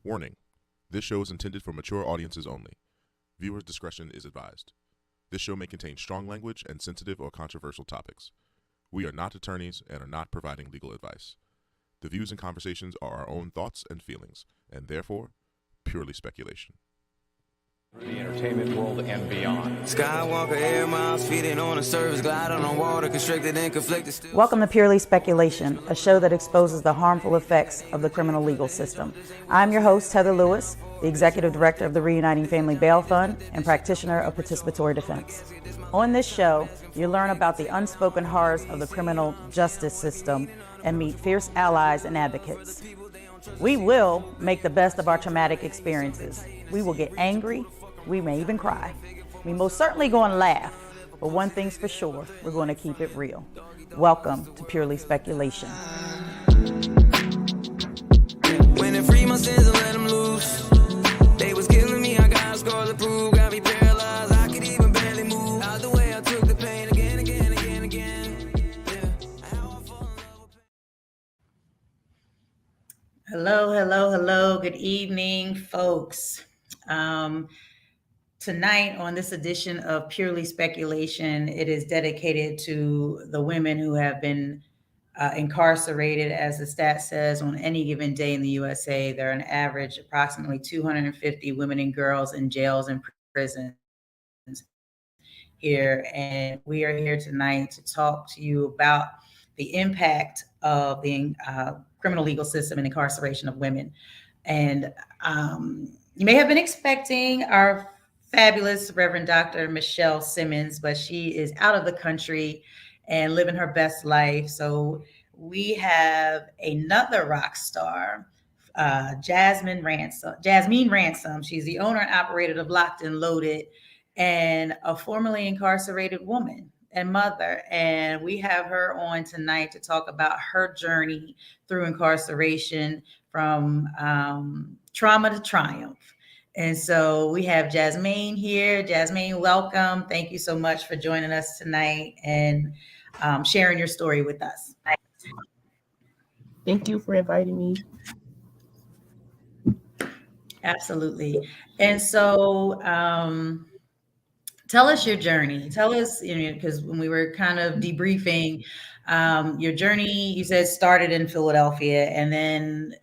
Warning: this show is intended for mature audiences only. Viewers' discretion is advised. This show may contain strong language and sensitive or controversial topics. We are not attorneys and are not providing legal advice. The views and conversations are our own thoughts and feelings, and therefore, purely speculation. The entertainment world and beyond. Skywalker, air miles, feeding on a surface, gliding on water, constricted and conflicted. Welcome to Purely Speculation, a show that exposes the harmful effects of the criminal legal system. I'm your host, Heather Lewis, the Executive Director of the Reuniting Family Bail Fund and practitioner of participatory defense. On this show, you learn about the unspoken horrors of the criminal justice system and meet fierce allies and advocates. We will make the best of our traumatic experiences. We will get angry. We may even cry. We most certainly going to laugh, but one thing's for sure, we're going to keep it real. Welcome to Purely Speculation. When they free my sins and let them loose, they was killing me, I got scars to prove, got me paralyzed, I could even barely move. Out the way I took the pain again. Hello. Good evening, folks. Tonight on this edition of Purely Speculation, it is dedicated to the women who have been incarcerated. As the stat says, on any given day in the USA, there are an average approximately 250 women and girls in jails and prisons here. And we are here tonight to talk to you about the impact of the criminal legal system and incarceration of women. And you may have been expecting our fabulous Reverend Dr. Michelle Simmons, but she is out of the country and living her best life. So we have another rock star, Jasmine Ransom. She's the owner and operator of Locked and Loaded and a formerly incarcerated woman and mother. And we have her on tonight to talk about her journey through incarceration from trauma to triumph. And so we have Jasmine here. Jasmine, welcome. Thank you so much for joining us tonight and sharing your story with us. Thank you for inviting me. Absolutely. And so tell us your journey. Tell us, because when we were kind of debriefing, your journey, you said, started in Philadelphia and then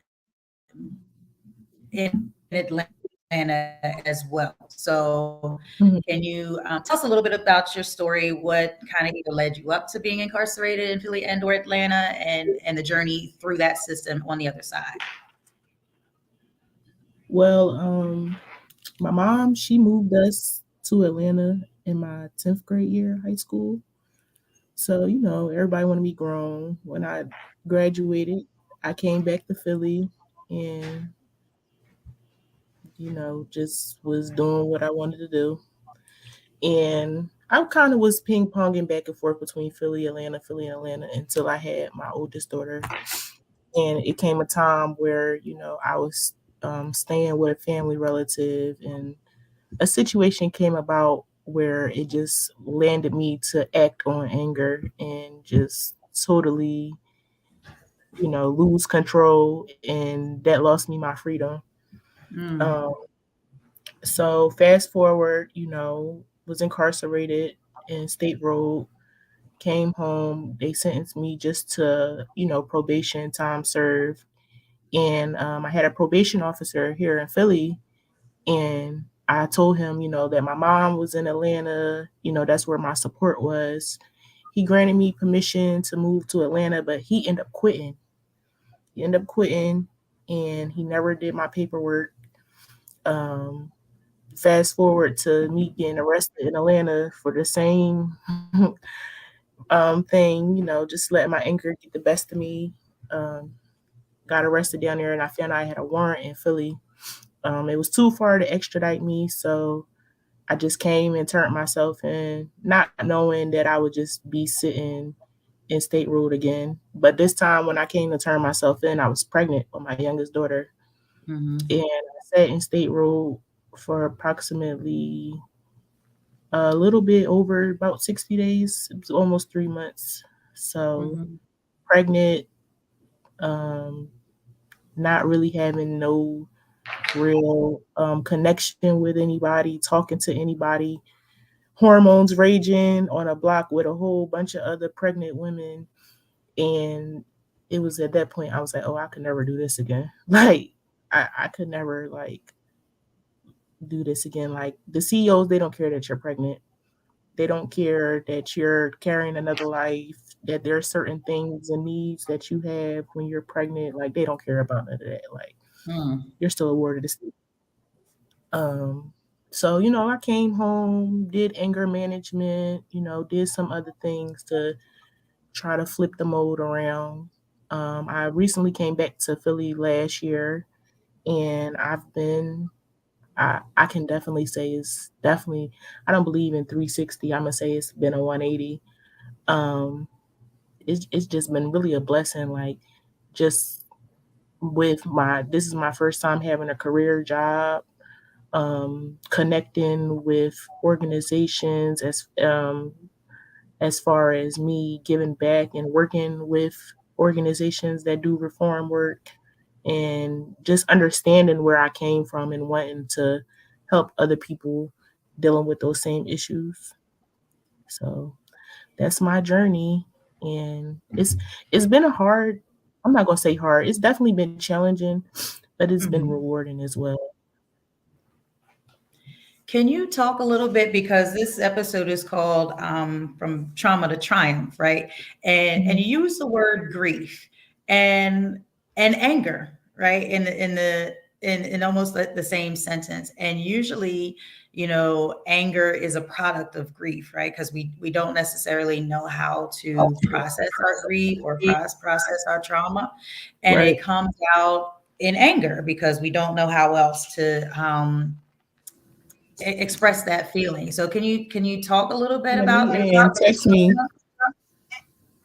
in Atlanta as well. So can you tell us a little bit about your story, what kind of either led you up to being incarcerated in Philly and or Atlanta and the journey through that system on the other side? Well, my mom, she moved us to Atlanta in my 10th grade year, high school. So, everybody wanted me grown. When I graduated, I came back to Philly and, just was doing what I wanted to do. And I kind of was ping-ponging back and forth between Philly, Atlanta until I had my oldest daughter. And it came a time where, I was staying with a family relative and a situation came about where it just landed me to act on anger and just totally, lose control. And that lost me my freedom. So fast forward, was incarcerated in State Road, came home. They sentenced me just to, probation, time served. And I had a probation officer here in Philly. And I told him, that my mom was in Atlanta, that's where my support was. He granted me permission to move to Atlanta, but he ended up quitting. And he never did my paperwork. Fast forward to me getting arrested in Atlanta for the same thing, just letting my anger get the best of me. Got arrested down there and I found out I had a warrant in Philly. It was too far to extradite me, so I just came and turned myself in, not knowing that I would just be sitting in State Road again. But this time when I came to turn myself in, I was pregnant with my youngest daughter. And I sat in State Road for approximately a little bit over about 60 days. It was almost 3 months. So pregnant, not really having no real connection with anybody, talking to anybody, hormones raging on a block with a whole bunch of other pregnant women. And it was at that point I was like, oh, I could never do this again. Like I could never like do this again. Like the CEOs, they don't care that you're pregnant. They don't care that you're carrying another life, that there are certain things and needs that you have when you're pregnant. Like they don't care about none of that. Like you're still awarded this. So, I came home, did anger management, did some other things to try to flip the mode around. I recently came back to Philly last year, and I can definitely say it's definitely, I don't believe in 360. I'm gonna say it's been a 180. Um, it's just been really a blessing. Like just this is my first time having a career job, connecting with organizations as far as me giving back and working with organizations that do reform work and just understanding where I came from and wanting to help other people dealing with those same issues. So that's my journey. And it's been I'm not gonna say hard, it's definitely been challenging, but it's been rewarding as well. Can you talk a little bit, because this episode is called From Trauma to Triumph, right? And you use the word grief and anger, right? In almost the same sentence. And usually, anger is a product of grief, right? Because we don't necessarily know how to process our grief or process our trauma. And Right. it comes out in anger because we don't know how else to express that feeling. So can you talk a little bit I'm in a about maybe meeting and text me.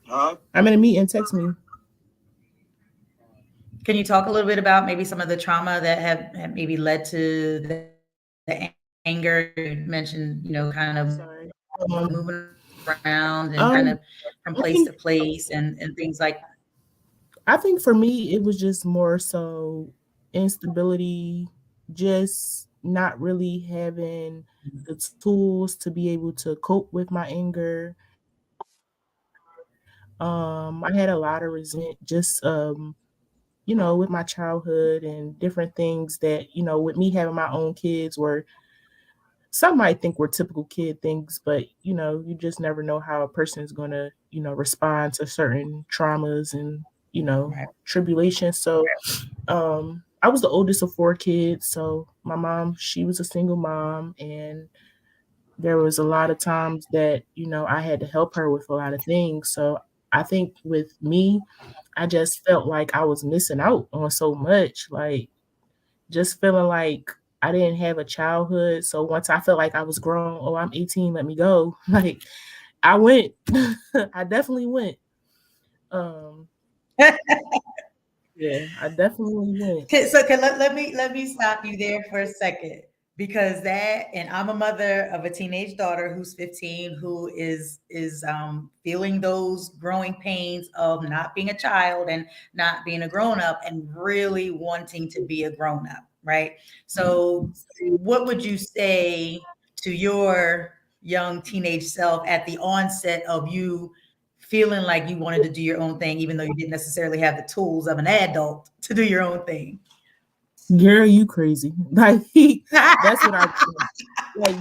I'm in a meeting, text me. can you talk a little bit about maybe some of the trauma that have maybe led to the anger? You mentioned, kind of Sorry. moving around and kind Um, of from I place think to place and things like. I think for me it was just more so instability, just not really having the tools to be able to cope with my anger. I had a lot of resentment just with my childhood and different things that, with me having my own kids were some might think were typical kid things, but you just never know how a person is gonna, respond to certain traumas and, Right. tribulations. So I was the oldest of four kids. So my mom, she was a single mom, and there was a lot of times that, I had to help her with a lot of things. So I think with me, I just felt like I was missing out on so much. Like just feeling like I didn't have a childhood. So once I felt like I was grown, oh, I'm 18, let me go. Like I went. I definitely went. Um, yeah, I definitely went. Let me stop you there for a second, because and I'm a mother of a teenage daughter who's 15, who is feeling those growing pains of not being a child and not being a grown up and really wanting to be a grown up, right? So what would you say to your young teenage self at the onset of you feeling like you wanted to do your own thing, even though you didn't necessarily have the tools of an adult to do your own thing? Girl, you crazy. Like that's what I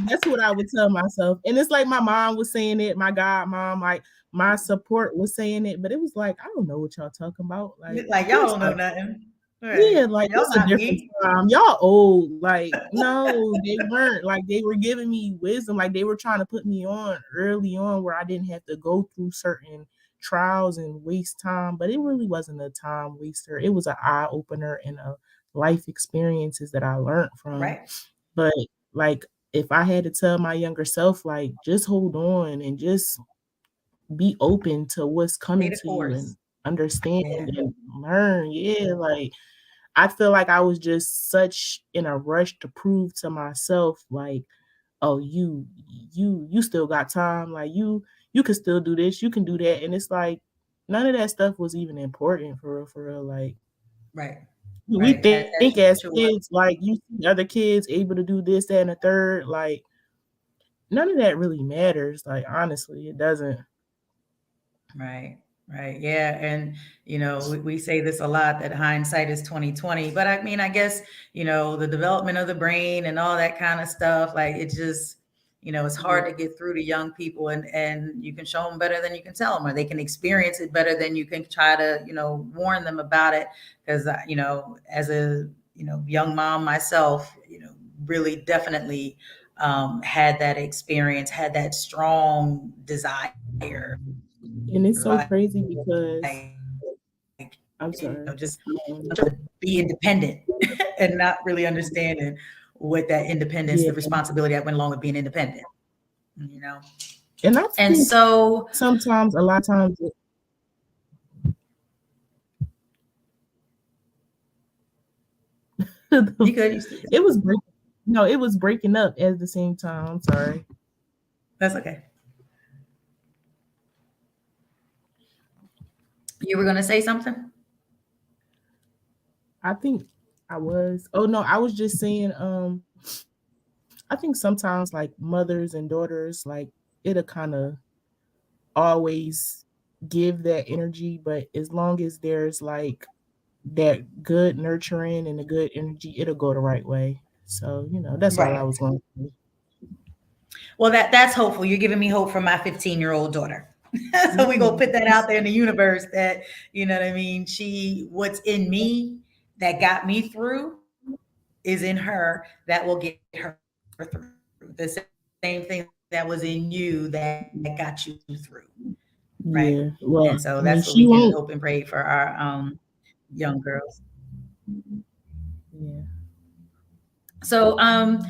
that's what I would tell myself. And it's like my mom was saying it, my god mom, like my support was saying it, but it was like, I don't know what y'all talking about. Like, Like y'all please don't know stop. nothing. Yeah, Right. like Y'all it's a not different me. time. Y'all old. Like, no, they weren't. Like they were giving me wisdom. Like they were trying to put me on early on where I didn't have to go through certain trials and waste time. But it really wasn't a time waster. It was an eye opener and a life experiences that I learned from. Right. But like if I had to tell my younger self, like just hold on and just be open to what's Stay coming the to you and course. understand Yeah. and learn. Yeah, like I feel like I was just such in a rush to prove to myself, like, oh, you still got time. Like you can still do this, you can do that. And it's like none of that stuff was even important for real, for real. Like Right. We Right. think That's as true. kids, like you see other kids able to do this, that, and the third. Like none of that really matters. Like honestly, it doesn't. Right. Right. Yeah. And we say this a lot that hindsight is 2020. But I mean, I guess, the development of the brain and all that kind of stuff, like it just, it's hard to get through to young people and you can show them better than you can tell them, or they can experience it better than you can try to, warn them about it. Because, as a, young mom myself, really definitely had that experience, had that strong desire, And it's so like, crazy because I'm sorry. just to be independent and not really understanding what that independence, Yeah, the responsibility that went along with being independent, you know? and I And think so sometimes, a lot of times, you could, it was breaking. No, it was breaking up at the same time. I'm sorry. that's okay. You were going to say something? I think I was. Oh no, I was just saying. I think sometimes like mothers and daughters, like it'll kind of always give that energy, but as long as there's like that good nurturing and the good energy, it'll go the right way. So that's all I Right. was going to say. Well, that's hopeful. You're giving me hope for my 15-year-old daughter. So we gonna Yeah, put that out there in the universe that, what I mean, what's in me that got me through is in her that will get her through. The same thing that was in you that got you through, right? yeah. Well, And so I mean, that's what she we can won't. hope and pray for our young girls. Yeah. So on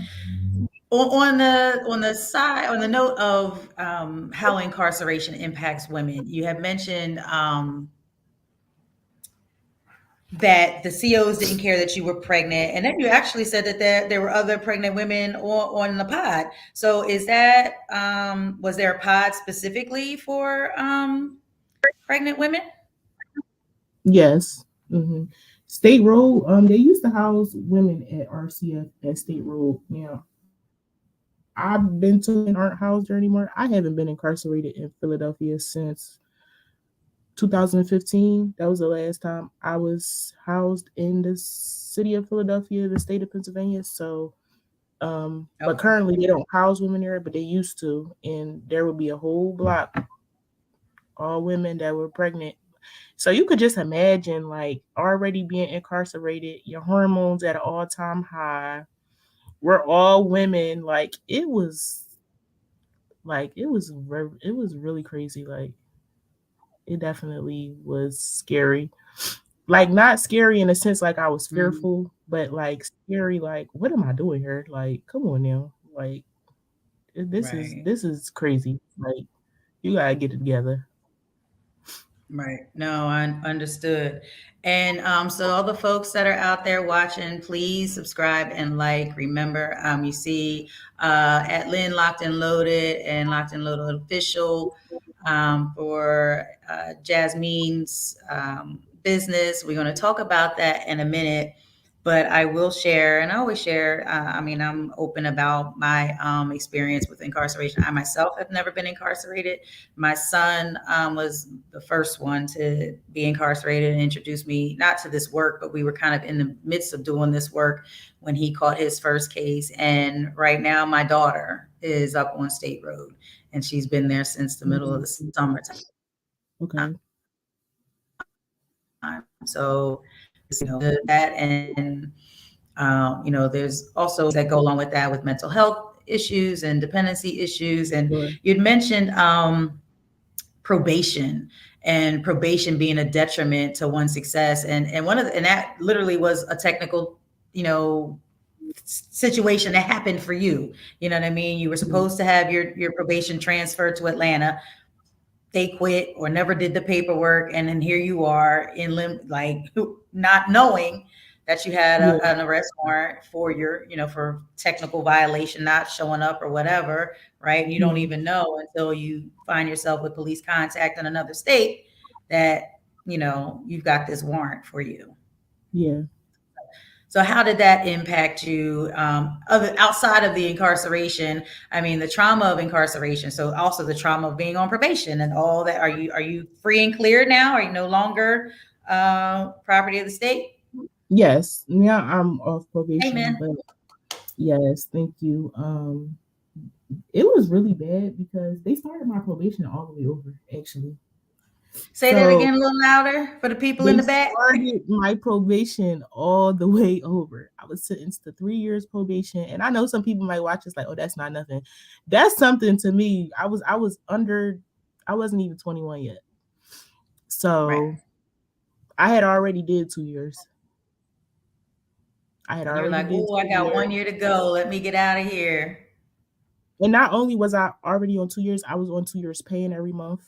the note of how incarceration impacts women, you have mentioned that the COs didn't care that you were pregnant, and then you actually said that there were other pregnant women on the pod. So is that was there a pod specifically for pregnant women? Yes. hmm State Road. They used to house women at RCF at State Road. Now, I've been told men aren't housed there anymore. I haven't been incarcerated in Philadelphia since 2015. That was the last time I was housed in the city of Philadelphia, the state of Pennsylvania. So, but Okay. currently they don't house women there, but they used to, and there would be a whole block all women that were pregnant. So you could just imagine, like, already being incarcerated, your hormones at an all-time high. We're all women. It was really crazy. Like, it definitely was scary. Like, not scary in a sense like I was Mm, fearful, but like scary. Like, what am I doing here? Like, come on now. Like, right. this is crazy. Like, you gotta get it together. Right. No, I understood. And so all the folks that are out there watching, please subscribe and like. Remember, you see at Lynn Locked and Loaded and Locked and Loaded Official for Jasmine's business. We're going to talk about that in a minute. But I will share, and I always share. I mean, I'm open about my experience with incarceration. I myself have never been incarcerated. My son was the first one to be incarcerated and introduced me not to this work, but we were kind of in the midst of doing this work when he caught his first case. And right now, my daughter is up on State Road, and she's been there since the middle of the summertime. Okay. So, that and there's also that go along with that with mental health issues and dependency issues. And Sure. you'd mentioned probation and probation being a detriment to one's success. And and that literally was a technical, situation that happened for you. You know what I mean? You were supposed to have your probation transferred to Atlanta. They quit or never did the paperwork. And then here you are in like not knowing that you had Yeah. an arrest warrant for for technical violation, not showing up or whatever. Right. And you don't Mhm. even know until you find yourself with police contact in another state that, you've got this warrant for you. Yeah. So how did that impact you, outside of the incarceration? I mean, the trauma of incarceration. So also the trauma of being on probation and all that. Are you free and clear now? Are you no longer property of the state? Yes, yeah, I'm off probation, Amen. but yes, thank you. It was really bad because they started my probation all the way over, actually. Say that So again a little louder for the people in they the back. started my probation all the way over. I was sentenced to 3 years probation, and I know some people might watch this like, "Oh, that's not nothing." That's something to me. I wasn't even 21 yet, Right. so I had already did 2 years. I had And you're already like, did oh, I two got years. 1 year to go. Let me get out of here. And not only was I already on 2 years, I was on 2 years paying every month.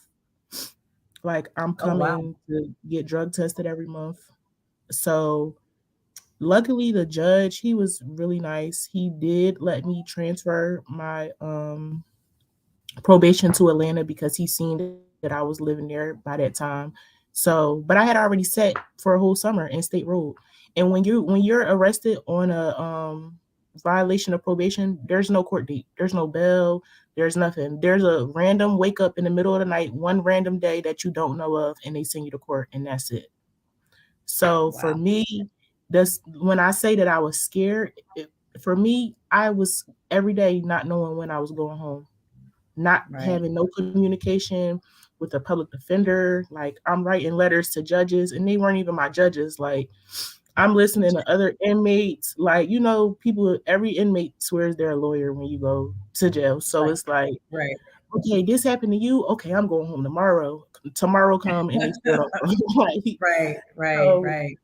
Like I'm Oh, wow. coming to get drug tested every month. So luckily the judge, he was really nice. He did let me transfer my probation to Atlanta because he seen that I was living there by that time. So, but I had already set for a whole summer in State Road. And when you're arrested on a violation of probation, there's no court date, there's no bail, there's nothing. There's a random wake up in the middle of the night, one random day that you don't know of, and they send you to court, and that's it. So for Wow. me, that's when I say that I was scared. For me, I was every day not knowing when I was going home, not Right. having no communication with the public defender. Like I'm writing letters to judges, and they weren't even my judges. Like I'm listening to other inmates. Like people. Every inmate swears they're a lawyer when you go to jail. So Right. it's like, Right. okay, this happened to you. Okay, I'm going home tomorrow. Tomorrow come and they still don't come. Like, Right. Right. so Right.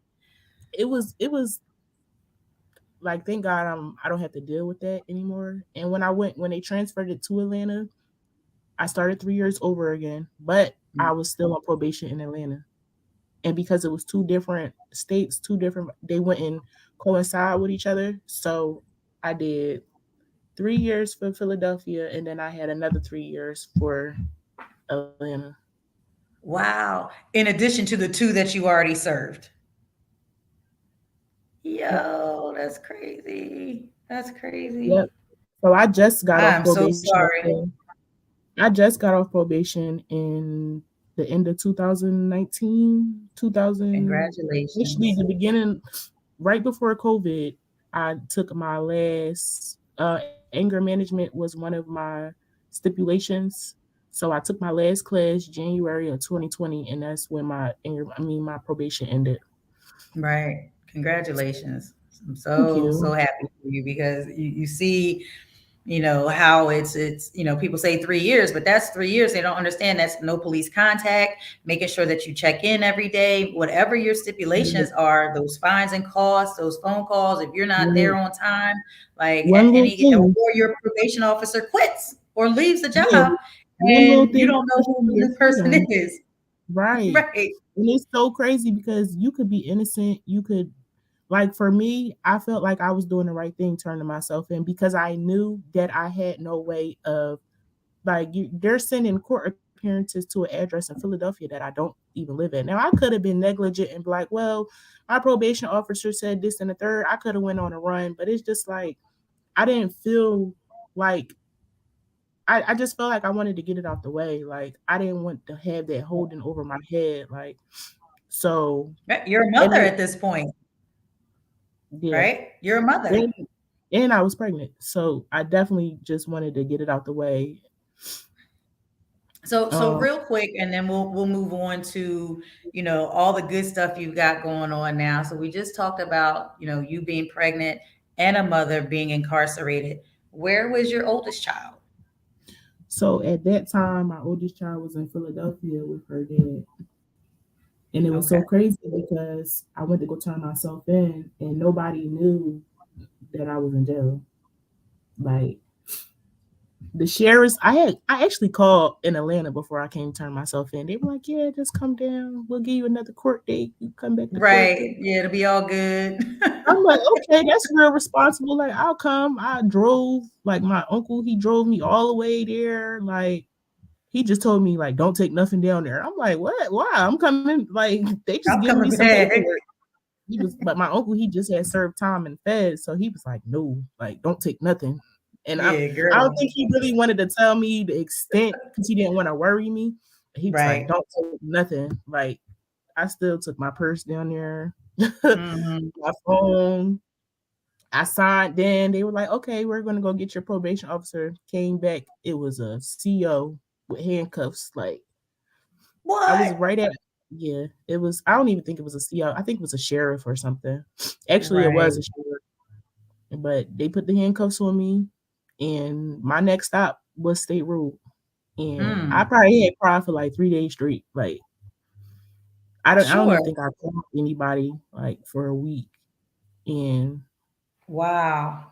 it was like, thank God I don't have to deal with that anymore. And when they transferred it to Atlanta, I started 3 years over again, but I was still on probation in Atlanta. And because it was two different states, they wouldn't coincide with each other. So I did 3 years for Philadelphia, and then I had another 3 years for Atlanta. Wow. In addition to the two that you already served. Yep. Yo, that's crazy. That's crazy. Yep. So I just got off I'm so probation. sorry. I just got off probation in the end of 2019, 2000, actually Congratulations. the beginning, right before COVID. I took my last anger management was one of my stipulations. So I took my last class January of 2020, and that's when my probation ended. Right. Congratulations. I'm Thank so you. happy for you because you see, how it's, people say 3 years, but that's 3 years. They don't understand that's no police contact, making sure that you check in every day, whatever your Right, stipulations are, those fines and costs, those phone calls, if you're not there right. on time, like at One little any, thing, or your probation officer quits or leaves the yeah, job one little and you thing don't can know push who you to your the person freedom. is. Right. Right. And it's so crazy because you could be innocent. You could, like, for me, I felt like I was doing the right thing, turning myself in, because I knew that I had no way of, like, they're sending court appearances to an address in Philadelphia that I don't even live at. Now, I could have been negligent and be like, well, my probation officer said this and the third. I could have went on a run, but it's just like, I didn't feel like, I just felt like I wanted to get it out the way. Like, I didn't want to have that holding over my head. Like, so, Right. You're a and mother at this point, yeah, right? You're a mother. and, and I was pregnant. So I definitely just wanted to get it out the way. So Um, real quick, and then we'll move on to, all the good stuff you've got going on now. So we just talked about, you being pregnant and a mother being incarcerated. Where was your oldest child? so at that time, my oldest child was in Philadelphia with her dad. And it was Okay. so crazy because I went to go turn myself in and nobody knew that I was in jail. Like, the sheriffs, I actually called in Atlanta before I came to turn myself in. They were like, yeah, just come down. We'll give you another court date. You come back to court. Right. Yeah, it'll be all good. I'm like, okay, that's real responsible. Like, I'll come. I drove, like, my uncle, he drove me all the way there. Like, he just told me, like, don't take nothing down there. I'm like, what? Why? I'm coming. Like, they just I'm giving me coming some back. paperwork. but my uncle, he just had served time in the Fed, so he was like, no, like, don't take nothing. And Yeah, I don't girl. think he really wanted to tell me the extent because he didn't want to worry me. He was like, Right. don't take nothing. Like, I still took my purse down there, Mm-hmm. my phone. I signed. Then they were like, okay, we're going to go get your probation officer. Came back. It was a CO with handcuffs. Like, I was What? right at, yeah, it was, I don't even think it was a CO. I think it was a sheriff or something. Actually, it Right. was a sheriff, but they put the handcuffs on me. And my next stop was State Road. And I Mm. probably had cried for like 3 days straight. Like, I don't Sure. even think I called anybody like for a week. And Wow.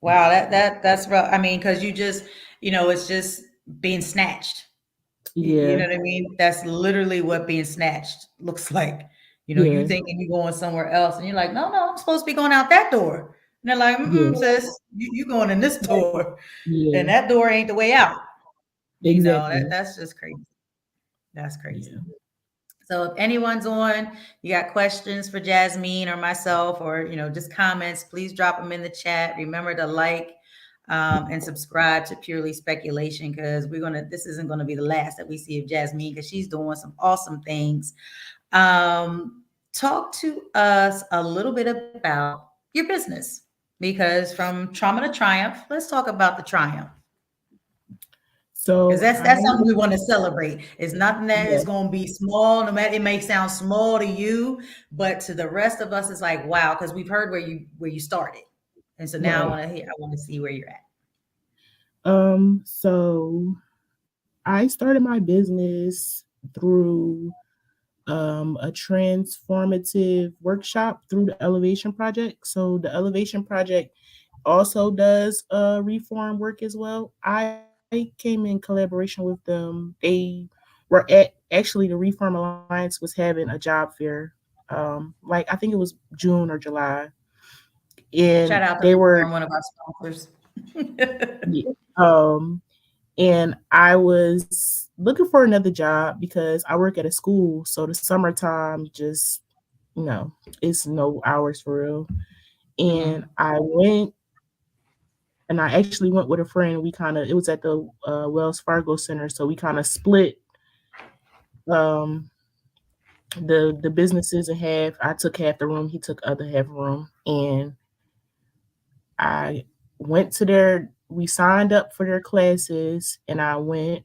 Wow, that's rough. I mean, because you just, it's just being snatched. You yeah, know what I mean? That's literally what being snatched looks like. You yeah, thinking you're going somewhere else, and you're like, no, no, I'm supposed to be going out that door. And they're like, yeah, sis, you going in this door, and yeah, that door ain't the way out. exactly. That's just crazy. That's crazy. Yeah. So if anyone's on, you got questions for Jasmine or myself, or just comments, please drop them in the chat. Remember to like and subscribe to Purely Speculation, because this isn't gonna be the last that we see of Jasmine, because she's doing some awesome things. Talk to us a little bit about your business, because from trauma to triumph, let's talk about the triumph. Because So that's something we want to celebrate. It's nothing that yeah, is going to be small. No matter, it may sound small to you, but to the rest of us, it's like wow. Because we've heard where you started, and so now right. I want to see where you're at. So I started my business through a transformative workshop through the Elevation Project. So the Elevation Project also does reform work as well. I came in collaboration with them. They were at actually the Reform Alliance was having a job fair. Like I think it was June or July, Shout and out to they were Reform, one of our sponsors. yeah, and I was looking for another job because I work at a school. So the summertime just it's no hours for real. And Mhm. I actually went with a friend. It was at the Wells Fargo Center. So we kind of split um, the businesses in half. I took half the room, he took other half room. And I went to we signed up for their classes and I went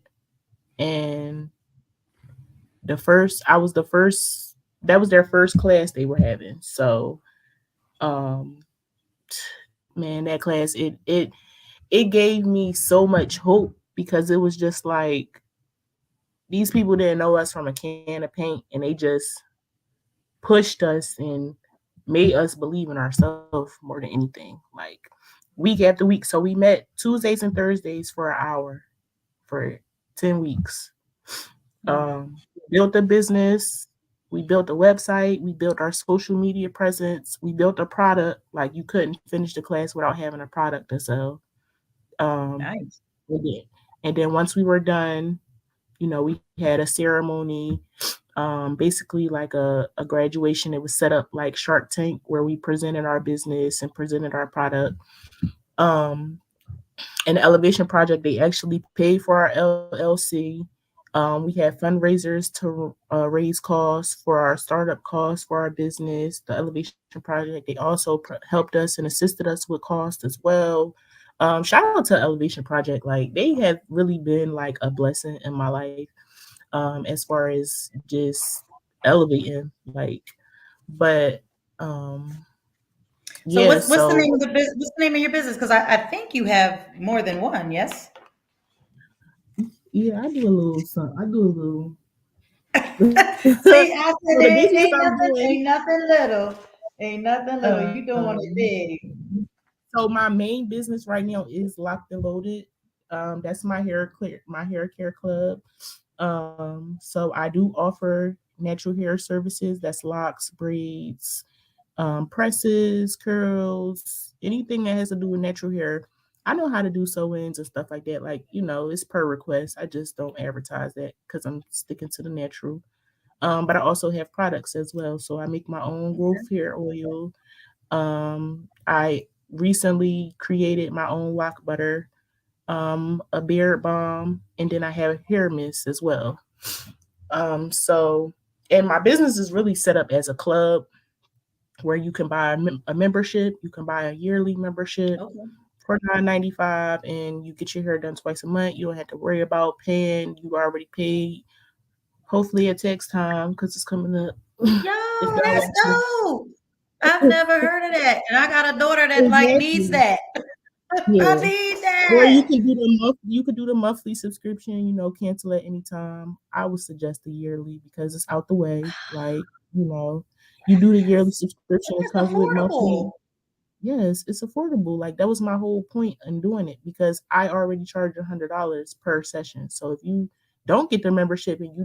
and I was the first, that was their first class they were having. So, um, man, that class, it gave me so much hope because it was just like these people didn't know us from a can of paint and they just pushed us and made us believe in ourselves more than anything. Like week after week. So we met Tuesdays and Thursdays for an hour for 10 weeks. Built a business. We built a website. We built our social media presence. We built a product. Like you couldn't finish the class without having a product to sell. Um, Nice. and then once we were done, we had a ceremony, basically like a graduation. It was set up like Shark Tank where we presented our business and presented our product. Um, and the Elevation Project, they actually paid for our LLC. We had fundraisers to raise costs for our startup costs for our business. The Elevation Project, they also helped us and assisted us with costs as well. Shout out to Elevation Project. Like they have really been like a blessing in my life, as far as just elevating. Like, but So yeah, what's the so name of the business? What's the name of your business? Because I think you have more than one. Yes. yeah, I do a little something. I do a little. See, I So said the ain't, business ain't I'm nothing, doing, ain't nothing little, ain't nothing little. You doing it um, big. so my main business right now is Locked and Loaded. That's my hair care club. So I do offer natural hair services. That's locks, braids, presses, curls, anything that has to do with natural hair. I know how to do sew-ins and stuff like that. Like, it's per request. I just don't advertise that because I'm sticking to the natural. But I also have products as well. So I make my own growth hair oil. I recently created my own lock butter, a beard balm, and then I have hair mist as well. So, and my business is really set up as a club where you can buy a membership. You can buy a yearly membership for $9.95, and you get your hair done twice a month. You don't have to worry about paying. You already paid. Hopefully it takes time because it's coming up. Yo, that's dope. I've never heard of that, and I got a daughter that like needs that. Yeah. I need that. Or you can do the monthly subscription. Cancel at any time. I would suggest the yearly because it's out the way. Like you do the yearly subscription. It comes with monthly. Yes, it's affordable. Like that was my whole point in doing it because I already charge $100 per session. So if you don't get the membership and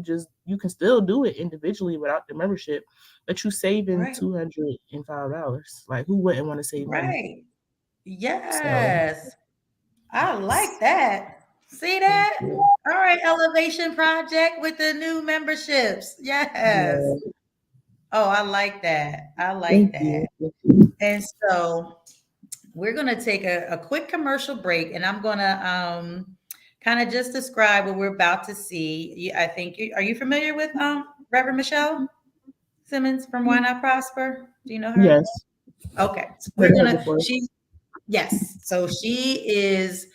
you can still do it individually without the membership, but you saving $205. Like who wouldn't want to save money? Right. Yes. So, I like that. See that? All right, Elevation Project with the new memberships. Yes. Oh, I like that. I like that. And so we're going to take a quick commercial break, and I'm going to kind of just describe what we're about to see. I think, are you familiar with Reverend Michelle Simmons from Why Not Prosper? Do you know her? Yes. Okay. Yes. So she is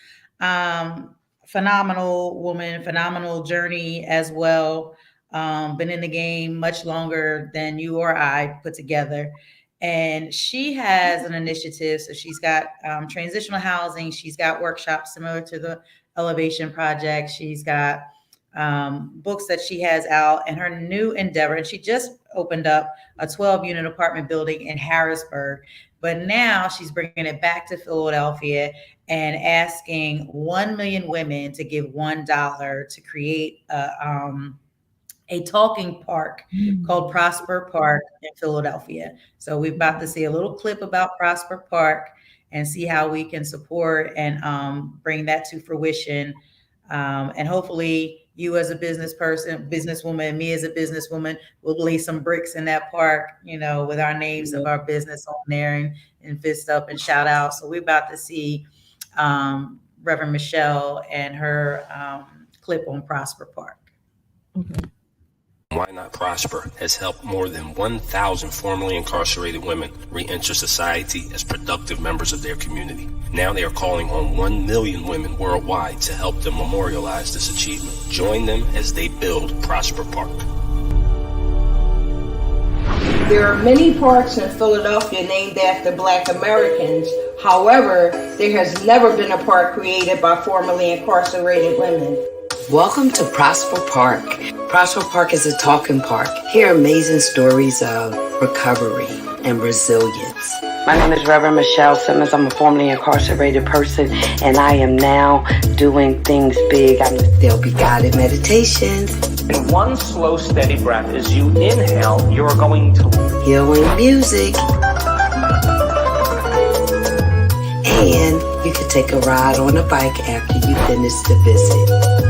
phenomenal woman, phenomenal journey as well. Been in the game much longer than you or I put together. And she has an initiative. So she's got transitional housing. She's got workshops similar to the Elevation Project. She's got books that she has out, and her new endeavor. And she just opened up a 12-unit apartment building in Harrisburg. But now she's bringing it back to Philadelphia and asking 1 million women to give $1 to create a talking park called Prosper Park in Philadelphia. So we're about to see a little clip about Prosper Park and see how we can support and bring that to fruition. And hopefully you as a business person, businesswoman, and me as a businesswoman will lay some bricks in that park, with our names of our business on there and fist up and shout out. So we're about to see Reverend Michelle and her clip on Prosper Park. Okay. Why Not Prosper has helped more than 1,000 formerly incarcerated women re-enter society as productive members of their community. Now they are calling on 1 million women worldwide to help them memorialize this achievement. Join them as they build Prosper Park. There are many parks in Philadelphia named after Black Americans. However, there has never been a park created by formerly incarcerated women. Welcome to Prosper Park. Prosper Park is a talking park. Hear amazing stories of recovery and resilience. My name is Reverend Michelle Simmons. I'm a formerly incarcerated person, and I am now doing things big. There'll be guided meditations. In one slow, steady breath, as you inhale, you're going to healing music. And you can take a ride on a bike after you finish the visit.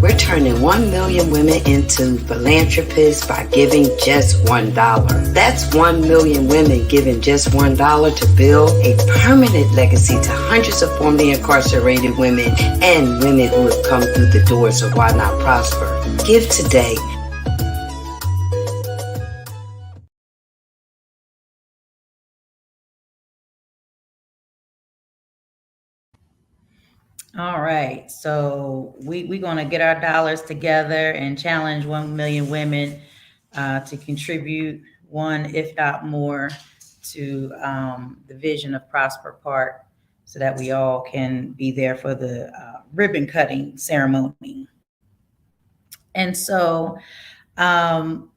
We're turning 1 million women into philanthropists by giving just $1. That's 1 million women giving just $1 to build a permanent legacy to hundreds of formerly incarcerated women and women who have come through the doors of Why Not Prosper. Give today. All right, so we're going to get our dollars together and challenge 1 million women to contribute one, if not more, to the vision of Prosper Park so that we all can be there for the ribbon cutting ceremony. And so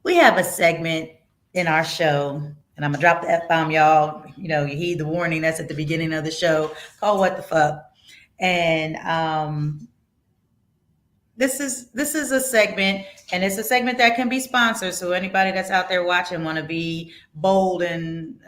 we have a segment in our show, and I'm going to drop the F-bomb, y'all. You heed the warning that's at the beginning of the show, called What the Fuck. And this is a segment, and it's a segment that can be sponsored. So anybody that's out there watching want to be bold and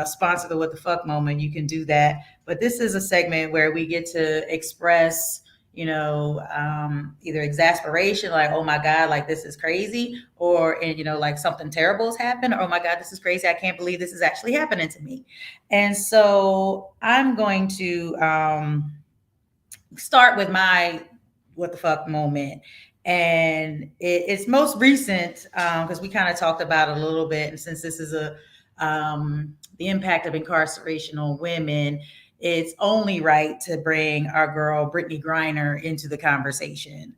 sponsor the What the Fuck moment, you can do that. But this is a segment where we get to express either exasperation, like, oh my God, like this is crazy, or, and, like something terrible has happened, or, oh my God, this is crazy. I can't believe this is actually happening to me. And so I'm going to start with my what the fuck moment. And it's most recent because we kind of talked about it a little bit. And since this is the impact of incarceration on women, it's only right to bring our girl Brittany Griner into the conversation.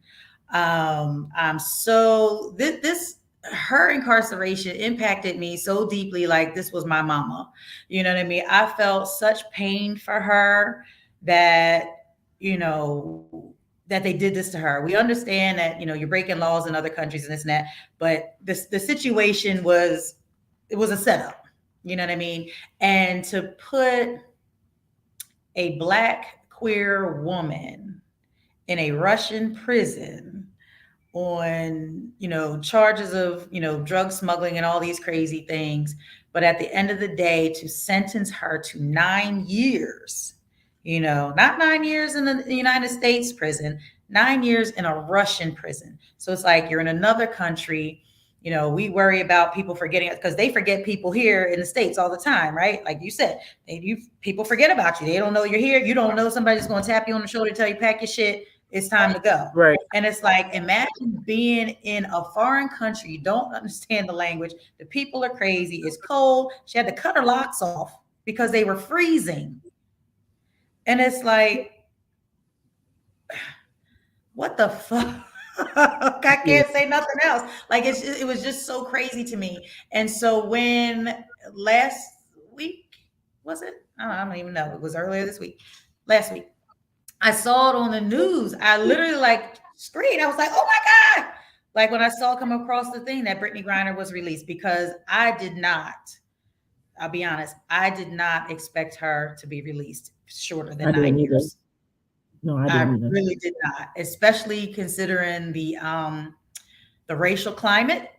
I'm so this her incarceration impacted me so deeply, like this was my mama. You know what I mean? I felt such pain for her that, that they did this to her. We understand that, you're breaking laws in other countries and this and that, but the situation was, it was a setup. You know what I mean? And to put a Black queer woman in a Russian prison on, charges of, drug smuggling and all these crazy things. But at the end of the day, to sentence her to 9 years, not 9 years in the United States prison, 9 years in a Russian prison. So it's like you're in another country. We worry about people forgetting it because they forget people here in the States all the time, right? Like you said, people forget about you. They don't know you're here. You don't know somebody's going to tap you on the shoulder, tell you pack your shit. It's time to go. Right. And it's like, imagine being in a foreign country. You don't understand the language. The people are crazy. It's cold. She had to cut her locks off because they were freezing. And it's like, what the fuck? I can't say nothing else. Like it was just so crazy to me. And so when last week, was it? I don't even know. It was earlier this week. Last week. I saw it on the news. I literally like screamed. I was like, oh my God. Like when I saw it come across the thing that Brittany Griner was released, because I'll be honest, I did not expect her to be released shorter than 9 years. No, I really did not, especially considering the racial climate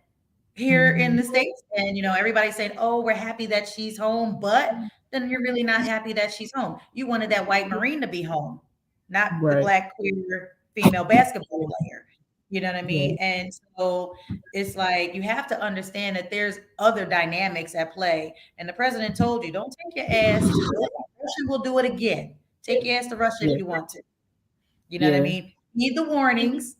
here in the States. And, everybody's saying, oh, we're happy that she's home, but then you're really not happy that she's home. You wanted that white Marine to be home, not the Black queer female basketball player. You know what I mean? Yeah. And so it's like, you have to understand that there's other dynamics at play. And the president told you, don't take your ass to Russia. Will do it again. Take your ass to Russia if you want to. You know what I mean? Heed the warnings,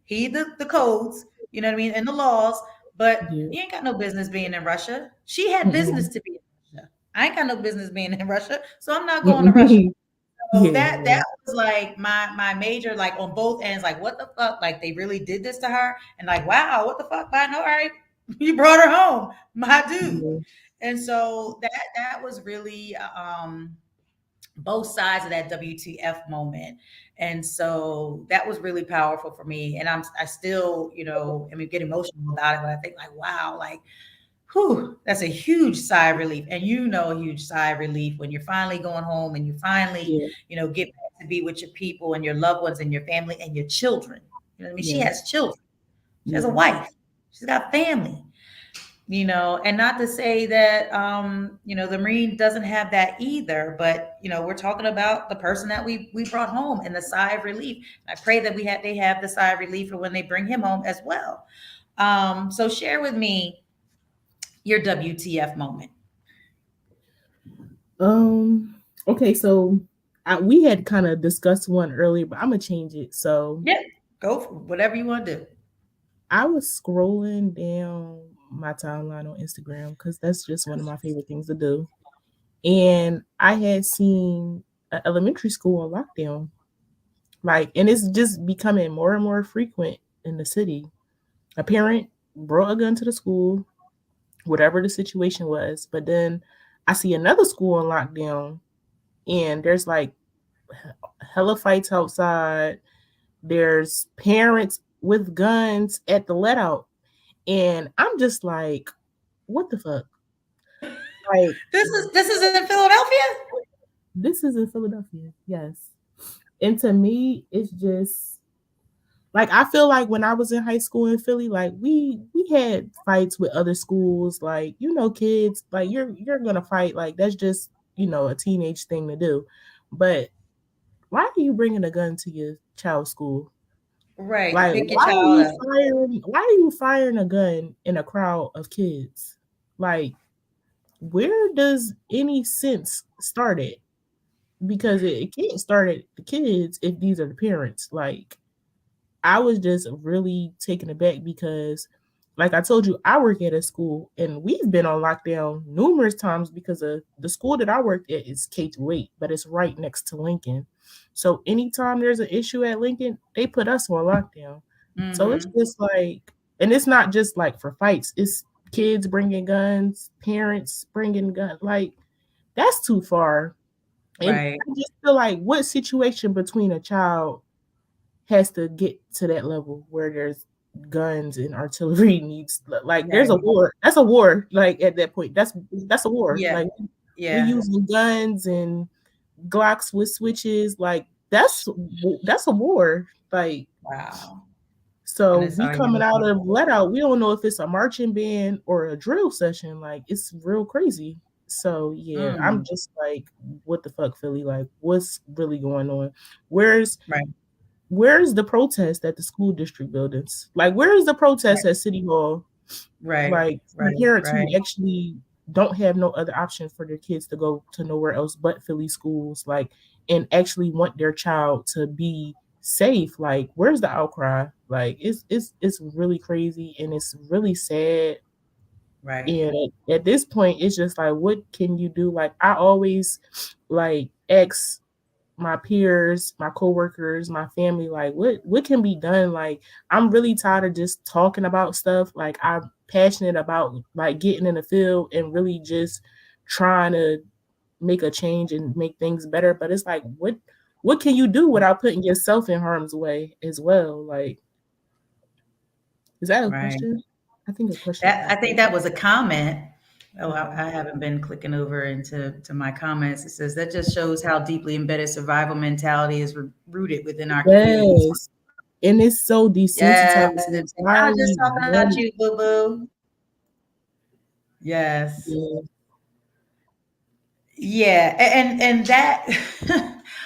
heed the codes, you know what I mean, and the laws, but you ain't got no business being in Russia. She had business to be in Russia. I ain't got no business being in Russia, so I'm not going to Russia. So that was like my major, like on both ends, like what the fuck? Like they really did this to her, and like, wow, what the fuck? Biden, all right, you brought her home, my dude. And so that was really both sides of that WTF moment. And so that was really powerful for me. And I still, get emotional about it, but I think like, wow, like, whew, that's a huge sigh of relief. And a huge sigh of relief when you're finally going home and you finally, get back to be with your people and your loved ones and your family and your children. You know what I mean? She has children. She has a wife. She's got family. And not to say that, the Marine doesn't have that either, but, we're talking about the person that we brought home and the sigh of relief. I pray that they have the sigh of relief for when they bring him home as well. So share with me your WTF moment. Okay. So we had kind of discussed one earlier, but I'm going to change it. So yeah, go for whatever you want to do. I was scrolling down my timeline on Instagram because that's just one of my favorite things to do. And I had seen an elementary school on lockdown. And it's just becoming more and more frequent in the city. A parent brought a gun to the school, whatever the situation was. But then I see another school on lockdown and there's like hella fights outside. There's parents with guns at the let out. And I'm just like, what the fuck? Like this is in Philadelphia? This is in Philadelphia, yes. And to me, it's just like I feel like when I was in high school in Philly, like we had fights with other schools, like kids, like you're gonna fight, like that's just a teenage thing to do. But why are you bringing a gun to child school. Right. Like, Pick your child up. why are you firing a gun in a crowd of kids? Like, where does any sense start at? Because it can't start at the kids if these are the parents. Like, I was just really taken aback because, like I told you, I work at a school and we've been on lockdown numerous times because of the school that I worked at is K-8, but it's right next to Lincoln. So anytime there's an issue at Lincoln, they put us on lockdown. So it's just like, and it's not just like for fights, it's kids bringing guns, parents bringing guns. Like, that's too far. And Right. I just feel like what situation between a child has to get to that level where there's guns and artillery needs like there's a war. That's a war. Like at that point, that's a war. Yeah. Like we Yeah. using guns and Glocks with switches. Like that's a war. Like Wow. so And it's we all coming you. out of let out. We don't know if it's a marching band or a drill session. Like it's real crazy. So yeah, I'm just like, what the fuck, Philly? Like, what's really going on? Where's the protest at the school district buildings? Like, where is the protest at City Hall? Like, the parents who actually don't have no other option for their kids to go to nowhere else but Philly schools, like, and actually want their child to be safe. Like, where's the outcry? Like, it's really crazy and it's really sad. Right. And at this point, it's just like, what can you do? Like, I always like ask my peers, my coworkers, my family, like what can be done? Like, I'm really tired of just talking about stuff. Like, I'm passionate about like getting in the field and really just trying to make a change and make things better. But it's like, what can you do without putting yourself in harm's way as well? Like, is that a question? I think a question. I think that was a comment. Oh, I haven't been clicking over into my comments. It says that just shows how deeply embedded survival mentality is rooted within our communities. And it's so desensitized. Yes, I'm just talking about you, boo boo. Yes. Yeah, and that.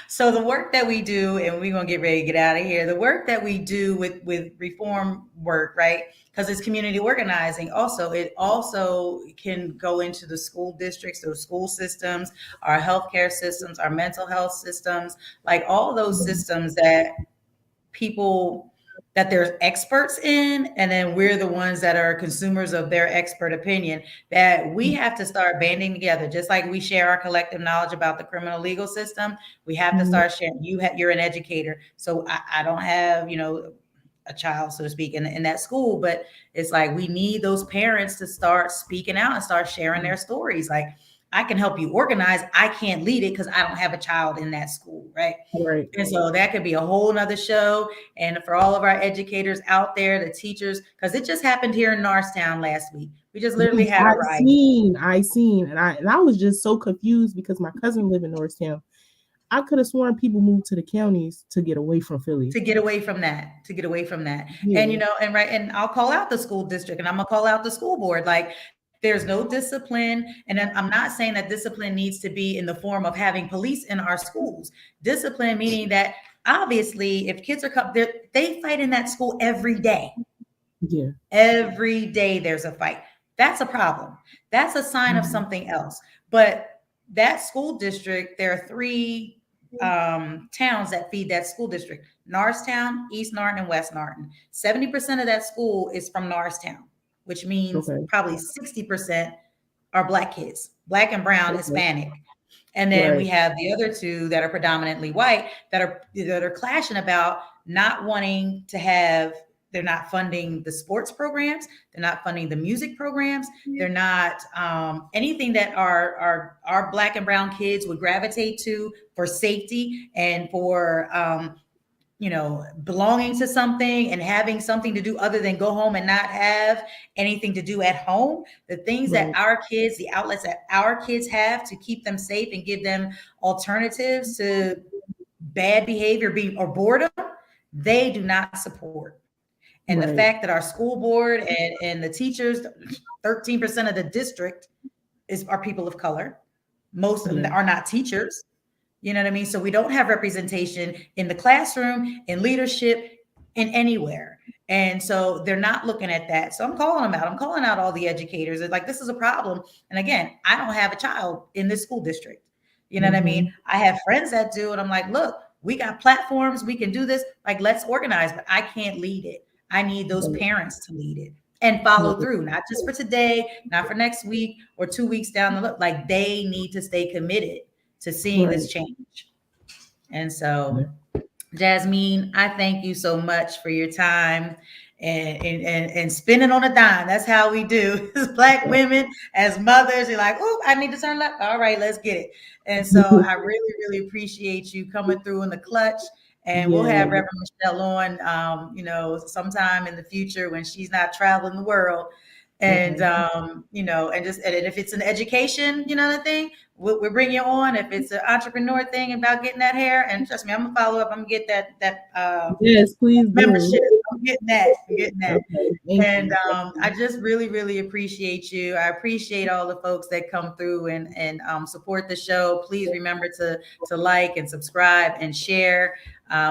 So the work that we do, and we're gonna get ready to get out of here. The work that we do with reform work, right? Because it's community organizing. Also, it also can go into the school districts, those school systems, our healthcare systems, our mental health systems, like all those systems that people that they're experts in, and then we're the ones that are consumers of their expert opinion, that we have to start banding together. Just like we share our collective knowledge about the criminal legal system, we have to start sharing. You're an educator, so I don't have, a child, so to speak, in that school, but it's like we need those parents to start speaking out and start sharing their stories. Like, I can help you organize. I can't lead it because I don't have a child in that school, right? And so that could be a whole nother show. And for all of our educators out there, the teachers, because it just happened here in Norristown last week. We just literally had a riot. I seen, and I was just so confused because my cousin lived in Norristown. I could have sworn people moved to the counties to get away from Philly. To get away from that. Yeah. And I'll call out the school district and I'm gonna call out the school board. Like, there's no discipline. And then I'm not saying that discipline needs to be in the form of having police in our schools. Discipline meaning that obviously if kids are they fight in that school every day. Yeah. Every day there's a fight. That's a problem. That's a sign of something else. But that school district, there are 3 towns that feed that school district: Norristown, East Norton, and West Norton. 70% of that school is from Norristown, which means probably 60% are Black kids, Black and brown, Hispanic. And then we have the other 2 that are predominantly white that are clashing about not wanting to have. They're not funding the sports programs. They're not funding the music programs. They're not anything that our Black and brown kids would gravitate to for safety and for belonging to something and having something to do other than go home and not have anything to do at home. The things that our kids, the outlets that our kids have to keep them safe and give them alternatives to bad behavior or boredom, they do not support. And the fact that our school board and the teachers, 13% of the district are people of color. Most of them are not teachers. You know what I mean? So we don't have representation in the classroom, in leadership, in anywhere. And so they're not looking at that. So I'm calling them out. I'm calling out all the educators. It's like, this is a problem. And again, I don't have a child in this school district. You know what I mean? I have friends that do. And I'm like, look, we got platforms. We can do this. Like, let's organize, but I can't lead it. I need those parents to lead it and follow through, not just for today, not for next week or 2 weeks down the road. Like, they need to stay committed to seeing this change. And so, Jasmine, I thank you so much for your time and spinning on a dime. That's how we do as Black women, as mothers. You're like, oh, I need to turn left. All right, let's get it. And so I really, really appreciate you coming through in the clutch. And we'll have Reverend Michelle on, sometime in the future when she's not traveling the world. And, and if it's an education, the thing, we'll bring you on. If it's an entrepreneur thing about getting that hair, and trust me, I'm gonna follow up. I'm gonna get that yes, please membership. do. I'm getting that. Okay, and I just really, really appreciate you. I appreciate all the folks that come through and support the show. Please remember to like and subscribe and share.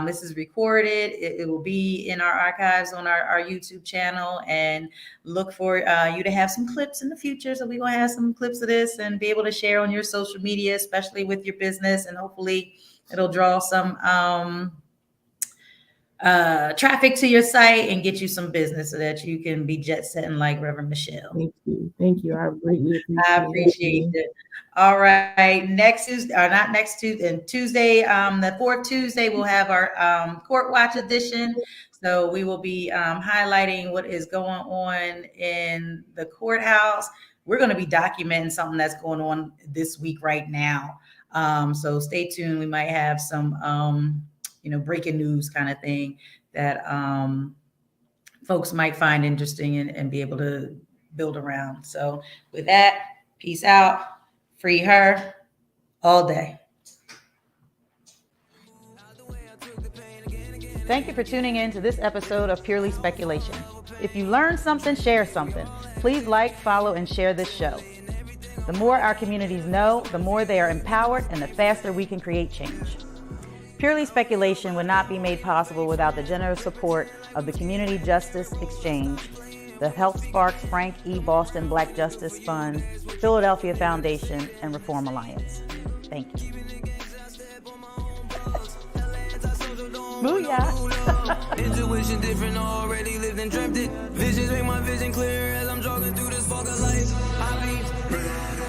This is recorded. It will be in our archives on our YouTube channel, and look for you to have some clips in the future. So we're going to have some clips of this and be able to share on your social media, especially with your business, and hopefully it'll draw some traffic to your site and get you some business so that you can be jet setting like Reverend Michelle. Thank you. I greatly appreciate it. All right, Tuesday, the fourth Tuesday, we'll have our Court Watch edition. So we will be highlighting what is going on in the courthouse. We're going to be documenting something that's going on this week right now. So stay tuned. We might have some, breaking news kind of thing that folks might find interesting and be able to build around. So with that, peace out. Free her all day. Thank you for tuning in to this episode of Purely Speculation. If you learned something, share something. Please like, follow, and share this show. The more our communities know, the more they are empowered, and the faster we can create change. Purely Speculation would not be made possible without the generous support of the Community Justice Exchange, the Health Sparks Frank E. Boston Black Justice Fund, Philadelphia Foundation, and Reform Alliance. Thank you. Booyah! Intuition different, already lived and dreamt it. Visions make my vision clear as I'm jogging through this fog of life. I be